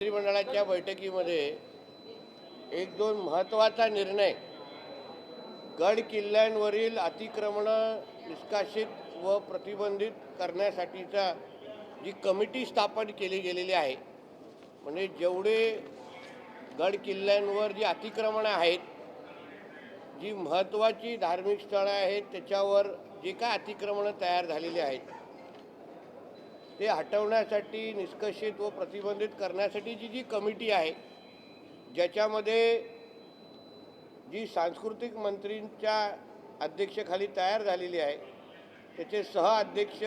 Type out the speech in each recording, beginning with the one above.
मंत्रिमंडळाच्या बैठकीमध्ये एक दोन महत्त्वाचा निर्णय गड किल्ल्यांवरील अतिक्रमणं निष्कासित व प्रतिबंधित करण्यासाठीचा जी कमिटी स्थापन केली गेलेली आहे, म्हणजे जेवढे गड किल्ल्यांवर जी अतिक्रमणं आहेत, जी महत्त्वाची धार्मिक स्थळं आहेत, त्याच्यावर जे काय अतिक्रमणं तयार झालेली आहेत ते हटवण्यासाठी, निष्कासित व प्रतिबंधित करण्यासाठीची जी कमिटी आहे, ज्याच्यामध्ये जी सांस्कृतिक मंत्रींच्या अध्यक्षतेखाली तयार झालेली आहे, त्याचे सहअध्यक्ष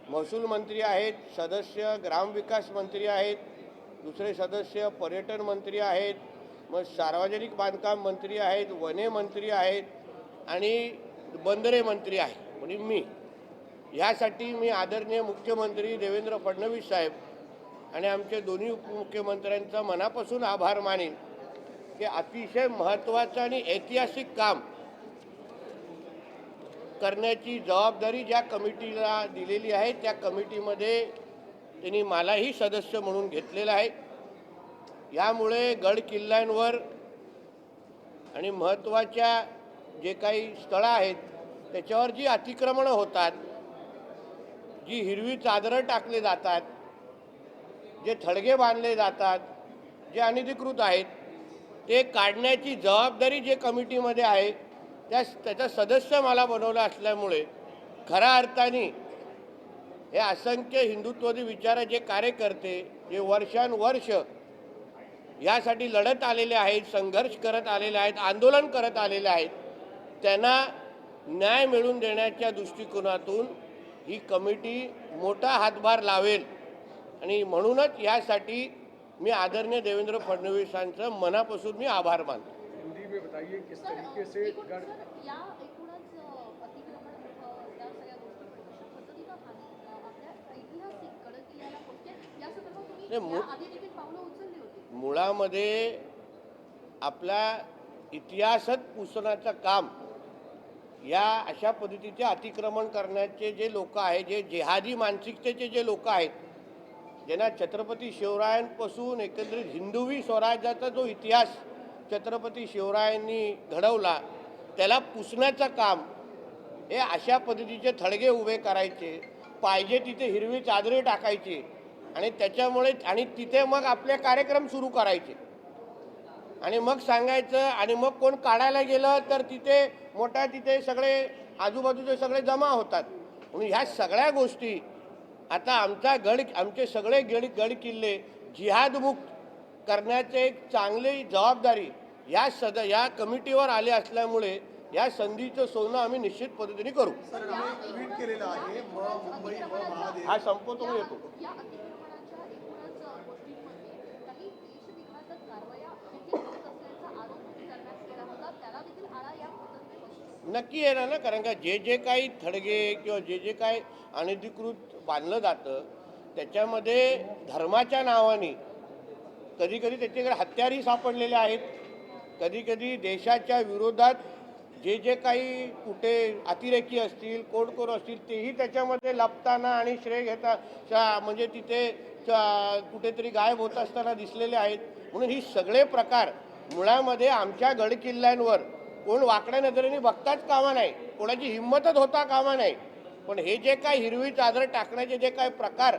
महसूल मंत्री आहेत, सदस्य ग्रामविकास मंत्री आहेत, दुसरे सदस्य पर्यटन मंत्री आहेत, मग सार्वजनिक बांधकाम मंत्री आहेत, वने मंत्री आहेत आणि बंदरे मंत्री आहेत, म्हणजे मी. यासाठी मी आदरणीय मुख्यमंत्री देवेंद्र फडणवीस साहेब आणि आमचे दोन्ही उपमुख्यमंत्र्यांचा मनापासून आभार मानेन की अतिशय महत्त्वाचं आणि ऐतिहासिक काम करण्याची जबाबदारी ज्या कमिटीला दिलेली आहे, त्या कमिटीमध्ये त्यांनी मलाही सदस्य म्हणून घेतलेलं आहे. यामुळे गड किल्ल्यांवर आणि महत्त्वाच्या जे काही स्थळं आहेत त्याच्यावर जी अतिक्रमणं होतात, जी हिरवी चादरं टाकले जातात, जे थडगे बांधले जातात, जे अनधिकृत आहेत, ते काढण्याची जबाबदारी जे कमिटीमध्ये आहे त्याचा सदस्य मला बनवलं असल्यामुळे खऱ्या अर्थाने हे असंख्य हिंदुत्ववादी विचाराचे कार्यकर्ते जे वर्षानुवर्ष यासाठी लढत आलेले आहेत, संघर्ष करत आलेले आहेत, आंदोलन करत आलेले आहेत, त्यांना न्याय मिळवून देण्याच्या दृष्टिकोनातून ही कमिटी मोठा हातभार लावेल. आणि म्हणूनच यासाठी मी आदरणीय देवेंद्र फडणवीसांचं मनापासून मी आभार मानतो. हिंदी में बताइए किस तरीके से गड मुळामध्ये आपला इतिहासच पुसण्याचं काम या अशा पद्धतीचे अतिक्रमण करण्याचे जे लोक आहेत, जे जिहादी मानसिकतेचे जे लोक आहेत, ज्यांना छत्रपती शिवरायांपासून एकंदरीत हिंदवी स्वराज्याचा जो इतिहास छत्रपती शिवरायांनी घडवला त्याला पुसण्याचं काम हे अशा पद्धतीचे थडगे उभे करायचे, पाहिजे तिथे हिरवी चादरे टाकायची आणि त्याच्यामुळे आणि तिथे मग आपले कार्यक्रम सुरू करायचे आणि मग सांगायचं आणि मग कोण काढायला गेलं तर तिथे मोठा तिथे सगळे आजूबाजूचे सगळे जमा होतात. म्हणून ह्या सगळ्या गोष्टी आता आमचे सगळे गड किल्ले जिहादमुक्त करण्याचे एक चांगली जबाबदारी या कमिटीवर आले असल्यामुळे या संधीचं सोनं आम्ही निश्चित पद्धतीने करू. हा संपवतो येतो. नक्की येणार ना, कारण का जे काही थडगे किंवा जे काही अनधिकृत बांधलं जातं त्याच्यामध्ये धर्माच्या नावाने कधी कधी त्याच्याकडे हत्यारही सापडलेले आहेत, कधी कधी देशाच्या विरोधात जे काही कुठे अतिरेकी असतील, कोण असतील तेही त्याच्यामध्ये लपताना आणि श्रेय घेता म्हणजे तिथे कुठेतरी गायब होत असताना दिसलेले आहेत. म्हणून ही सगळे प्रकार मुळामध्ये आमच्या गड किल्ल्यांवर कोण वाकड्या नजरेने बघताच कामा नाही, कोणाची हिंमतच होता कामा नाही. पण हे जे काही हिरवी चादर टाकण्याचे जे काही प्रकार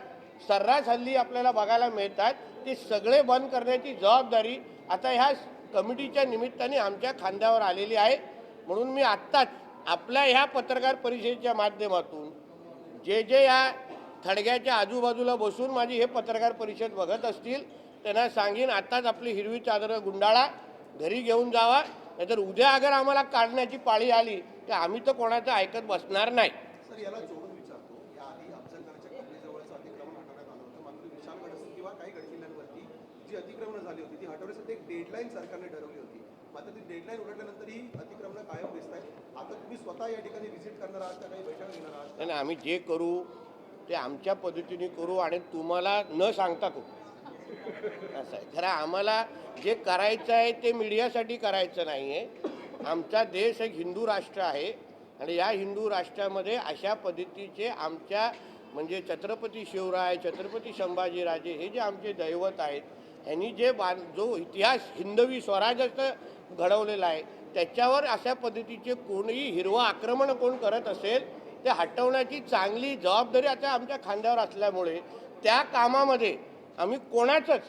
सर्रास हल्ली आपल्याला बघायला मिळतात ते सगळे बंद करण्याची जबाबदारी आता ह्या कमिटीच्या निमित्ताने आमच्या खांद्यावर आलेली आहे. म्हणून मी आत्ताच आपल्या ह्या पत्रकार परिषदेच्या माध्यमातून जे या थडग्याच्या आजूबाजूला बसून माझी हे पत्रकार परिषद बघत असतील त्यांना सांगेन, आत्ताच आपली हिरवी चादर गुंडाळा, घरी घेऊन जावा, नाहीतर उद्या अगर आम्हाला काढण्याची पाळी आली तर आम्ही तर कोणाचं ऐकत बसणार नाही. सर, याला जोडून विचारतो, याआधी अफजलखानाच्या कबरीजवळचं अतिक्रमण हटवण्यात आलं होतं, मात्र विशालगड किंवा काही गडकिल्ल्यांवरती जी अतिक्रमणं झाली होती ती हटवण्यासाठी एक डेडलाईन सरकारने ठरवली होती. मात्र ती डेडलाईन उलटल्यानंतर ही अतिक्रमणं कायम दिसत आहेत. आता तुम्ही स्वतः या ठिकाणी व्हिजिट करणार आहात का, काही बैठक घेणार आहात? नाही, आम्ही जे करू ते आमच्या पद्धतीने करू आणि तुम्हाला न सांगता करू, असं आहे. खरं आम्हाला जे करायचं आहे ते मीडियासाठी करायचं नाही आहे. आमचा देश एक हिंदू राष्ट्र आहे आणि या हिंदू राष्ट्रामध्ये अशा पद्धतीचे आमच्या म्हणजे छत्रपती शिवराय, छत्रपती संभाजीराजे हे जे आमचे दैवत आहेत, ह्यांनी जे जो इतिहास हिंदवी स्वराज्याचं घडवलेला आहे, त्याच्यावर अशा पद्धतीचे कोणीही हिरवं आक्रमण कोण करत असेल ते हटवण्याची चांगली जबाबदारी आता आमच्या खांद्यावर असल्यामुळे त्या कामामध्ये आम्ही कोणाचंच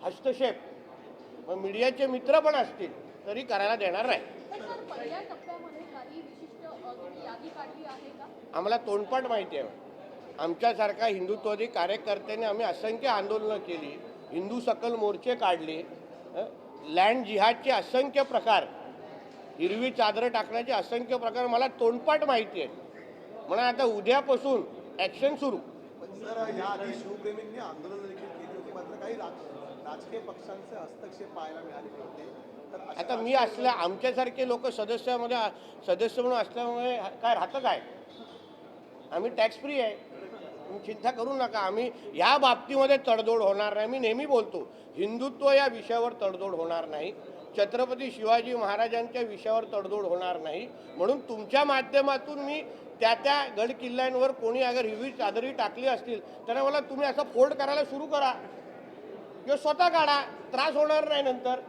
हस्तक्षेप मीडियाचे मित्र पण असतील तरी करायला देणार नाही. पण सर, पहिल्या टप्प्यामध्ये काही विशिष्ट तुम्ही यादी काढली आहे का? आम्हाला तोंडपाठ माहिती आहे. आमच्यासारखा हिंदुत्ववादी कार्यकर्त्यांनी आम्ही असंख्य आंदोलनं केली, हिंदू सकल मोर्चे काढले, लँड जिहादचे असंख्य प्रकार, हिरवी चादरं टाकण्याचे असंख्य प्रकार मला तोंडपाठ माहिती आहे. म्हणून आता उद्यापासून ॲक्शन सुरू. पण सर, याआधी शिवप्रेमींनी आंदोलन देखील केली होती, मात्र काही राजकीय पक्षांचे हस्तक्षेप पाहायला मिळाले होते. तर आता मी असल्या आमच्यासारखे लोक सदस्य म्हणून असल्यामुळे काय राहतं काय, आम्ही टॅक्स फ्री आहे, तुम्ही चिंता करू नका. आम्ही या बाबतीमध्ये तडजोड होणार नाही. मी नेहमी बोलतो, हिंदुत्व या विषयावर तडजोड होणार नाही, छत्रपती शिवाजी महाराजांच्या विषयावर तडजोड होणार नाही. म्हणून तुमच्या माध्यमातून मी त्या गड किल्ल्यांवर कोणी अगर हिरवी चादरी टाकली असतील तर मला तुम्ही असं फोल्ड करायला सुरू करा किंवा स्वतः काढा, त्रास होणार नाही नंतर.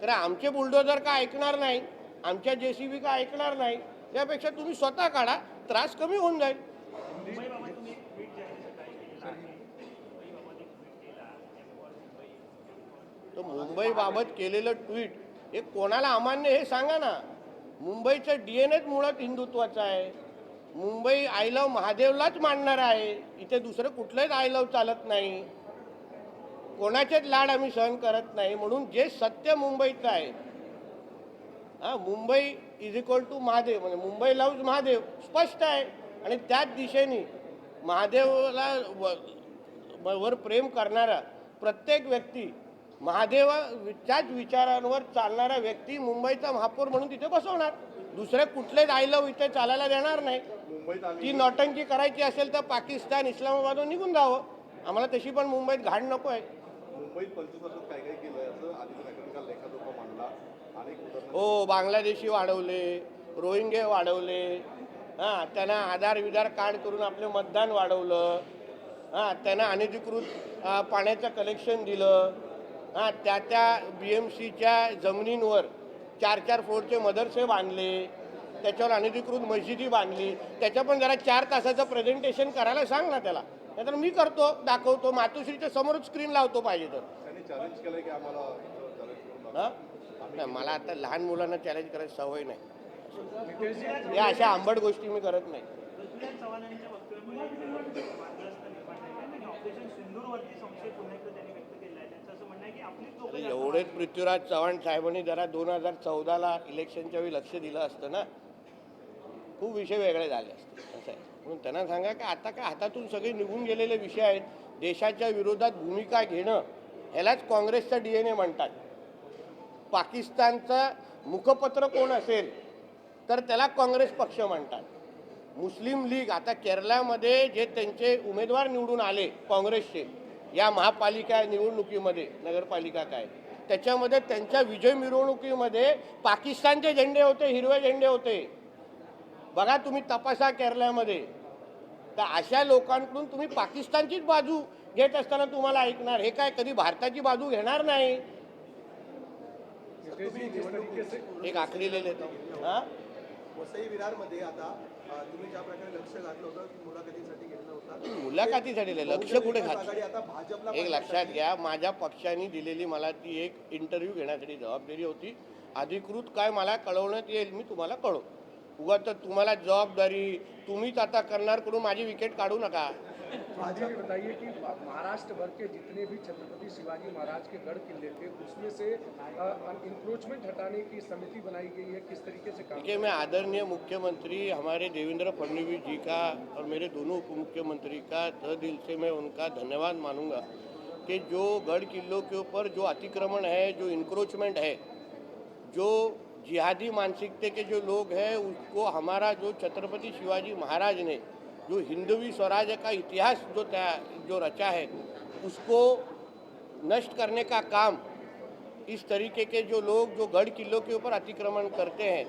तर आमचे बुलडोजर का ऐकणार नाही, आमच्या JCB का ऐकणार नाही, त्यापेक्षा तुम्ही स्वतः काढा, त्रास कमी होऊन जाईल. तर मुंबईबाबत केलेलं ट्विट हे कोणाला अमान्य हे सांगा ना. मुंबईचं DNA मुळात हिंदुत्वाचं आहे. मुंबई आय लव्ह महादेवलाच मानणार आहे, इथे दुसरं कुठलंच आय लव्ह चालत नाही. कोणाचेच लाड आम्ही सहन करत नाही. म्हणून जे सत्य मुंबईचं आहे, Mumbai is equal to Mahadev, म्हणजे मुंबई लव्ज महादेव स्पष्ट आहे. आणि त्याच दिशेने महादेवाला वर प्रेम करणारा प्रत्येक व्यक्ती, महादेवाच्याच विचारांवर चालणारा व्यक्ती मुंबईचा महापौर म्हणून तिथे बसवणार. दुसरे कुठलेच आय लव्ह इथे चालायला देणार नाही. ती नौटंकी करायची असेल तर पाकिस्तान, इस्लामाबादवर निघून जावं. आम्हाला तशी पण मुंबईत घाण नको आहे. मुंबईत 25 वर्षात काय काय केलं असं आदित्य ठाकरेंनी काल लेखाजोखा मांडला. हो, बांगलादेशी वाढवले, रोहिंगे वाढवले, त्यांना आधार विधार कार्ड करून आपलं मतदान वाढवलं, त्यांना अनधिकृत पाण्याचं कलेक्शन दिलं, त्या BMCच्या जमिनींवर 4-4 फ्लोरचे मदरसे बांधले, त्याच्यावर अनधिकृत मस्जिदी बांधली. त्याच्या पण जरा 4 तासाचं प्रेझेंटेशन करायला सांग ना त्याला. नाहीतर मी करतो, दाखवतो, मातोश्रीच्या समोरच स्क्रीन लावतो पाहिजे तर. त्यांनी चॅलेंज केलंय की आम्हाला नाही, मला आता लहान मुलांना चॅलेंज करायची सवय नाही. नितेशजी, या अशा आंबट गोष्टी मी करत नाही. एवढेच पृथ्वीराज चव्हाण साहेबांनी जरा 2014ला इलेक्शनच्या वेळी लक्ष दिलं असतं ना, खूप विषय वेगळे झाले असते. असं आहे. म्हणून त्यांना सांगा की आता काय हातातून सगळे निघून गेलेले विषय आहेत. देशाच्या विरोधात भूमिका घेणं ह्यालाच काँग्रेसचा DNA म्हणतात. पाकिस्तानचं मुखपत्र कोण असेल तर त्याला काँग्रेस पक्ष म्हणतात. मुस्लिम लीग, आता केरळमध्ये जे त्यांचे उमेदवार निवडून आले काँग्रेसचे या महापालिका निवडणुकीमध्ये, नगरपालिका काय, त्याच्यामध्ये त्यांच्या विजय मिरवणुकीमध्ये पाकिस्तानचे झेंडे होते, हिरवे झेंडे होते. बघा तुम्ही तपासा केरळमध्ये. तर अशा लोकांकडून तुम्ही पाकिस्तानचीच बाजू घेत असताना तुम्हाला ऐकणार, हे काय कधी भारताची बाजू घेणार नाही. नितेशजी, जिस तरीके से एक आखरी ले लेतो. वसई विरारमध्ये आता तुम्ही ज्या प्रकारे लक्ष घातलं होतं मुलाखतीसाठी घेतलं होतं, मुलाखतीसाठी लक्ष कुठे आघाडी घातलं? आता भाजपला एक लक्षात घ्या, माझ्या पक्षाने दिलेली मला ती एक इंटरव्ह्यू घेण्यासाठी जबाबदारी होती. अधिकृत काय मला कळवण्यात येईल मी तुम्हाला कळव. उगा तर तुम्हाला जबाबदारी तुम्हीच आता करणार करून माझी विकेट काढू नका. मुझे ये बताइए कि महाराष्ट्र भर के जितने भी छत्रपति शिवाजी महाराज के गढ़ किले थे उसमें से इंक्रोचमेंट हटाने की समिति बनाई गई है, किस तरीके से काम? देखिए, मैं आदरणीय मुख्यमंत्री हमारे देवेंद्र फडणवीस जी का और मेरे दोनों उप मुख्यमंत्री का तहे दिल से मैं उनका धन्यवाद मानूंगा कि जो गढ़ किलों के ऊपर जो अतिक्रमण है, जो इंक्रोचमेंट है, जो जिहादी मानसिकता के जो लोग हैं, उसको हमारा जो छत्रपति शिवाजी महाराज ने जो हिंदवी स्वराज्य का इतिहास जो रचा है उसको नष्ट करने का काम, इस तरीके के जो लोग जो गढ़ किलों के ऊपर अतिक्रमण करते हैं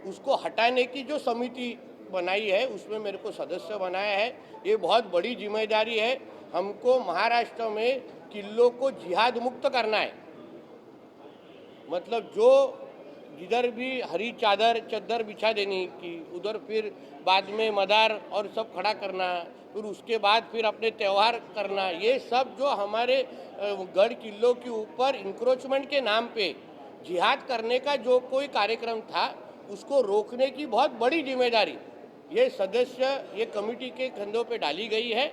उसको हटाने की जो समिति बनाई है उसमें मेरे को सदस्य बनाया है। ये बहुत बड़ी जिम्मेदारी है। हमको महाराष्ट्र में किलों को जिहाद मुक्त करना है। मतलब जो जिधर भी हरी चद्दर बिछा देनी कि उधर फिर बाद में मदार और सब खड़ा करना, फिर उसके बाद फिर अपने त्यौहार करना, ये सब जो हमारे गढ़ किलों के ऊपर इंक्रोचमेंट के नाम पे जिहाद करने का जो कोई कार्यक्रम था उसको रोकने की बहुत बड़ी जिम्मेदारी ये सदस्य ये कमेटी के कंधों पे डाली गई है।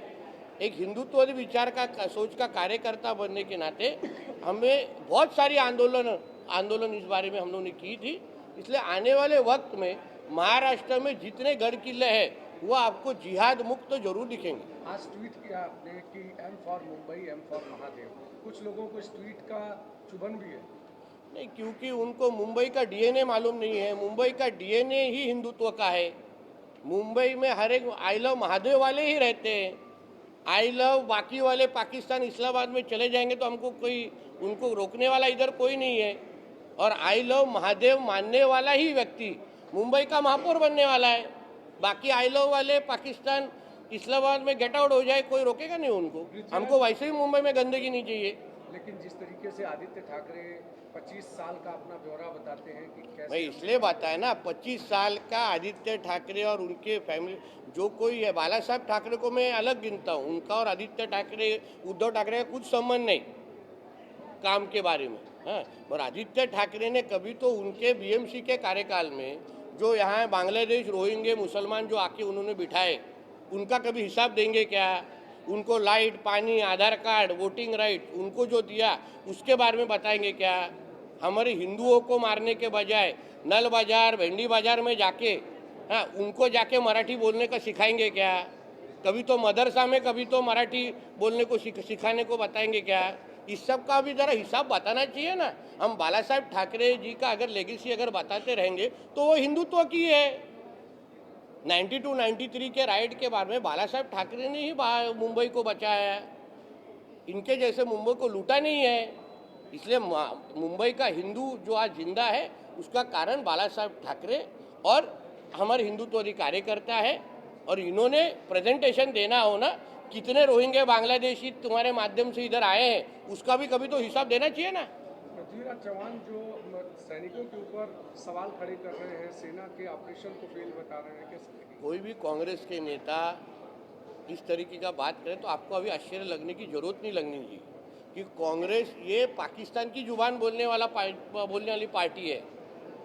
एक हिंदुत्ववादी विचार का सोच का कार्यकर्ता बनने के नाते हमें बहुत सारी आंदोलन इस बारे में हम लोगों ने की थी। इसलिए आने वाले वक्त में महाराष्ट्र में जितने गढ़ किले हैं वो आपको जिहाद मुक्त तो जरूर दिखेंगे। आज ट्वीट किया आपने कि M for Mumbai, M for Mahadev. कुछ लोगों को इस ट्वीट का चुभन भी है। नहीं, क्योंकि उनको मुंबई का डीएनए मालूम नहीं है। मुंबई का डीएनए ही हिंदुत्व का है। मुंबई में हर एक आई लव महादेव वाले ही रहते हैं। आई लव बाकी वाले पाकिस्तान इस्लामाबाद में चले जाएंगे तो हमको कोई उनको रोकने वाला इधर कोई नहीं है। और आई लव महादेव मानने वाला ही व्यक्ति मुंबई का महापौर बनने वाला है। बाकी आई लव वाले पाकिस्तान इस्लामाबाद में गेट आउट हो जाए कोई रोकेगा नहीं उनको। हमको वैसे ही मुंबई में गंदगी नहीं चाहिए। लेकिन जिस तरीके से आदित्य ठाकरे 25 साल का अपना ब्यौरा बताते हैं कि कैसे भाई इसलिए बताया ना 25 साल का आदित्य ठाकरे और उनके फैमिली जो कोई है। बाला साहब ठाकरे को मैं अलग गिनता हूँ। उनका और आदित्य ठाकरे उद्धव ठाकरे का कुछ संबंध नहीं काम के बारे में। हाँ, और आदित्य ठाकरे ने कभी तो उनके बीएमसी के कार्यकाल में जो यहाँ बांग्लादेश रोहिंग्या मुसलमान जो आके उन्होंने बिठाए उनका कभी हिसाब देंगे क्या? उनको लाइट पानी आधार कार्ड वोटिंग राइट उनको जो दिया उसके बारे में बताएंगे क्या? हमारे हिंदुओं को मारने के बजाय नल बाजार भेंडी बाजार में जाके हाँ उनको जाके मराठी बोलने का सिखाएंगे क्या? कभी तो मदरसा में कभी तो मराठी बोलने को सिखाने को बताएंगे क्या? इस सब का भी ज़रा हिसाब बताना चाहिए ना। हम बाला साहब ठाकरे जी का अगर लेगेसी अगर बताते रहेंगे तो वो हिंदुत्व की है। 92-93 के राइट के बारे में बाला साहब ठाकरे ने ही मुंबई को बचाया है। इनके जैसे मुंबई को लूटा नहीं है। इसलिए मुंबई का हिंदू जो आज जिंदा है उसका कारण बाला साहब ठाकरे और हमारे हिंदुत्ववादी कार्यकर्ता है। और इन्होंने प्रेजेंटेशन देना हो ना कितने रोहिंग्या बांग्लादेशी तुम्हारे माध्यम से इधर आए हैं उसका भी कभी तो हिसाब देना चाहिए ना। पृथ्वीराज चौहान जो सैनिकों के ऊपर सवाल खड़े कर रहे हैं, सेना के ऑपरेशन को फेल बता रहे हैं, कैसे? कोई भी कांग्रेस के नेता इस तरीके का बात करे तो आपको अभी आश्चर्य लगने की जरूरत नहीं लगनी चाहिए कि कांग्रेस ये पाकिस्तान की जुबान बोलने वाली पार्टी है।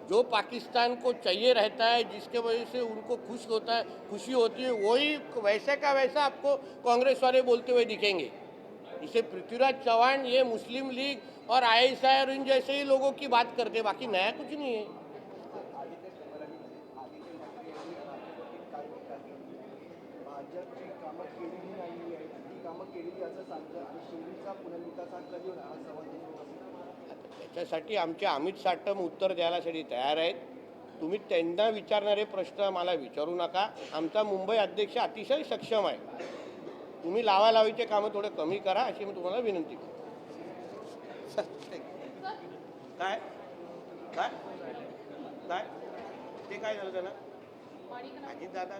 जो पाकिस्तान को चाहिए रहता है जिसके वजह से उनको खुशी होती है वही वैसे का वैसा आपको कांग्रेस वाले बोलते हुए दिखेंगे। इसे पृथ्वीराज चौहान ये मुस्लिम लीग और आईएसआई और इन जैसे ही लोगों की बात करते, बाकी नया कुछ नहीं है। त्याच्यासाठी आमचे अमित साटम उत्तर द्यायसाठी तयार आहेत। तुम्ही त्यांना विचारणारे प्रश्न मला विचारू नका। आमचा मुंबई अध्यक्ष अतिशय सक्षम आहे। तुम्ही लावालावीचे कामं थोडे कमी करा अशी मी तुम्हाला विनंती करतो। काय काय काय ते काय झालं त्याला अजित दादा